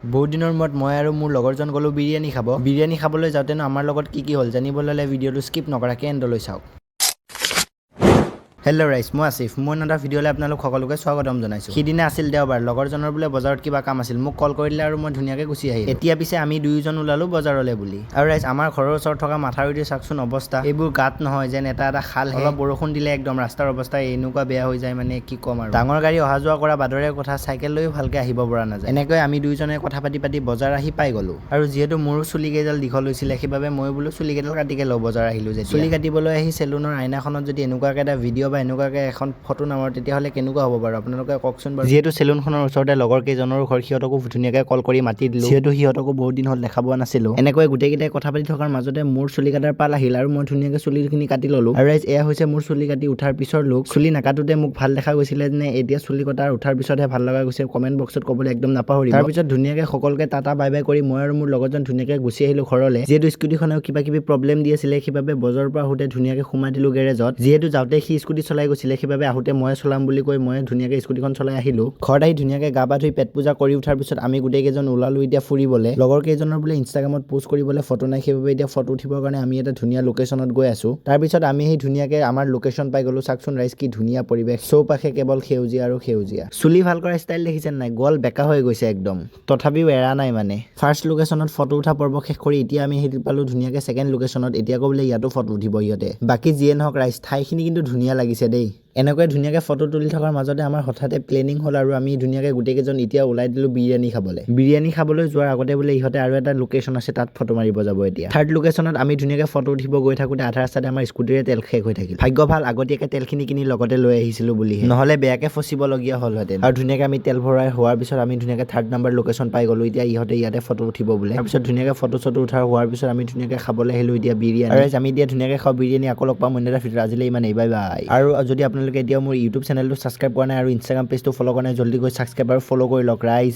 বহুত দিনৰ মূৰত মই আৰু মোৰ লগৰজন গ'লো বিৰিয়ানী খাব। বিৰিয়ানী খাবলৈ যাওঁতেনো আমাৰ লগত কি হ'ল জানিবলৈ হ'লে ভিডিঅ'টো স্কিপ নকৰাকৈ এণ্ডলৈ চাওক। হেল্ল' ৰাইজ, মই আছিফ। মোৰ এটা ভিডিঅ'লৈ আপোনালোক সকলোকে স্বাগতম জনাইছোঁ। সিদিনা আছিল দেওবাৰ, লগৰজনৰ বোলে বজাৰত কিবা কাম আছিল, মোক কল কৰিলে আৰু মই ধুনীয়াকৈ গুচি আহিলোঁ। এতিয়া পিছে আমি দুয়োজন ওলালোঁ বজাৰলৈ বুলি। আৰু ৰাইজ, আমাৰ ঘৰৰ ওচৰত থকা মাথাউৰিটো চাওকচোন অৱস্থা। এইবোৰ গাঁত নহয়, যেন এটা খাল। অলপ বৰষুণ দিলে একদম ৰাস্তাৰ অৱস্থা এনেকুৱা বেয়া হৈ যায়, মানে কি ক'ম আৰু। ডাঙৰ গাড়ী অহা যোৱা কৰা বাদৰে কথা, চাইকেল লৈও ভালকৈ আহিব পৰা নাযায়। এনেকৈ আমি দুয়োজনে কথা পাতি বজাৰ আহি পাই গ'লোঁ। আৰু যিহেতু মোৰো চুলি কেইডাল দীঘল হৈছিলে, সেইবাবে মই বোলো চুলি কেইডাল কাটিকে লওঁ বজাৰ আহিলোঁ যেতিয়া। চুলি কাটিবলৈ আহি চেলুনৰ আইনাখনত যদি এনেকুৱাকৈ এটা ভিডিঅ' বা এনেকুৱাকৈ এখন ফটো নামাৰো তেতিয়াহ'লে কেনেকুৱা হ'ব বাৰু আপোনালোকে কওকচোন বাৰু। যিহেতু চেলুনখনৰ ওচৰতে লগৰ কেইজনৰো ঘৰ, সিহঁতকো ধুনীয়াকৈ কল কৰি মাতি দিলোঁ। যিহেতু সিহঁতকো বহুত দিন হ'ল দেখা পোৱা নাছিলোঁ। এনেকৈ গোটেইকেইটাই কথা পাতি থকাৰ মাজতে মোৰ চুলি কাটাৰ পাল আহিল আৰু মই ধুনীয়াকৈ চুলিখিনি কাটি ল'লোঁ। আৰু ৰাইজ, এয়া হৈছে মোৰ চুলি কাটি উঠাৰ পিছৰ লুক। চুলি নাকাটোতে মোক ভাল দেখা গৈছিলে নে এতিয়া চুলি কটাৰ উঠাৰ পিছতহে ভাল লগা গৈছে, কমেণ্ট বক্সত ক'বলৈ একদম নাপাহৰিব। তাৰপিছত ধুনীয়াকৈ সকলোকে টাটা বাই বাই কৰি মই আৰু মোৰ লগৰজন ধুনীয়াকৈ গুচি আহিলোঁ ঘৰলৈ। যিহেতু স্কুটিখনেও কিবা কিবি প্ৰব্লেম দি আছিলে, সেইবাবে বজাৰৰ পৰা আহোঁতে ধুনীয়াকৈ সোমাই দিলোঁ গেৰেজত। যিহেতু যাওঁতে সি স্কুটি চলাই গৈছিলে, সেইবাবে আহোঁতে মই চলাম বুলি কৈ মই ধুনীয়াকৈ স্কুটিখন চলাই আহিলোঁ। ঘৰত আহি ধুনীয়াকৈ গা পা ধুই পেট পূজা কৰি উঠাৰ পিছত আমি গোটেইকেইজন ওলালোঁ এতিয়া ফুৰিবলৈ। লগৰ কেইজনৰ বোলে ইনষ্টাগ্ৰামত পোষ্ট কৰিবলৈ ফটো নাই, সেইবাবে এতিয়া ফটো উঠিবৰ কাৰণে আমি এটা ধুনীয়া লোকেশ্যনত গৈ আছোঁ। তাৰপিছত আমি সেই ধুনীয়াকৈ আমাৰ লোকেশ্যন পাই গ'লোঁ। চাওকচোন ৰাইজ, কি ধুনীয়া পৰিৱেশ, চৌপাশে কেৱল সেউজীয়া আৰু সেউজীয়া। চুলি ভাল কৰা ষ্টাইল দেখিছেন নাই, গল বেকা হৈ গৈছে একদম, তথাপিও এৰা নাই মানে। ফাৰ্ষ্ট লোকেশ্যনত ফটো উঠা পৰ্ব শেষ কৰি এতিয়া আমি আহি পালোঁ ধুনীয়াকৈ ছেকেণ্ড লোকেশ্যনত। এতিয়া আকৌ বোলে ইয়াতো ফটো উঠিব সিহঁতে। বাকী যিয়ে নহওক ৰাইজ, ঠাইখিনি কিন্তু ধুনীয়া লাগিছে দেই। এনেকৈ ধুনীয়াকৈ ফটো তুলি থকাৰ মাজতে আমাৰ হঠাতে প্লেনিং হ'ল আৰু আমি ধুনীয়াকৈ গোটেইকেইজন এতিয়া ওলাই দিলোঁ বিৰিয়ানী খাবলৈ। বিৰিয়ানী খাবলৈ যোৱাৰ আগতে বোলে ইহঁতে আৰু এটা লোকেশ্যন আছে, তাত ফটো মাৰিব যাব এতিয়া। থাৰ্ড লোকেশ্যনত আমি ধুনীয়াকৈ ফটো উঠিব গৈ থাকোঁতে আধা ৰাস্তাতে আমাৰ স্কুটিৰে তেল শেষ হৈ থাকিল। ভাগ্য ভাল আগতীয়াকৈ তেলখিনি কিনি লগতে লৈ আহিছিলোঁ বুলিহে, নহ'লে বেয়াকৈ ফচিবলগীয়া হ'লহেঁতেন। আৰু ধুনীয়াকৈ আমি তেল ভৰাই হোৱাৰ পিছত আমি ধুনীয়াকৈ থাৰ্ড নাম্বাৰ লোকেশ্যন পাই গ'লোঁ। এতিয়া ইহঁতে ইয়াতে ফটো উঠিব বোলে। তাৰপিছত ধুনীয়াকৈ ফটো চটো উঠাৰ হোৱাৰ পিছত আমি ধুনীয়াকৈ খাবলৈ আহিলোঁ এতিয়া বিৰিয়ানী। আৰু আমি এতিয়া ধুনীয়াকৈ খাওঁ বিৰিয়ানী। আকৌ লগ পাম অন্য এটা ভিডিঅ'ত, আজিলৈ ইমানেই, বাই বাই। আৰু যদি আপোনালোকে এতিয়াও মোৰ ইউটিউব চেনেলটো ছাবস্ক্ৰাইব কৰা নাই আৰু ইনষ্টাগ্ৰাম পেজটো ফ'ল' কৰা নাই, জল্দি গৈ ছাবস্ক্ৰাইব আৰু ফ'ল' কৰি লওক ৰাইজ।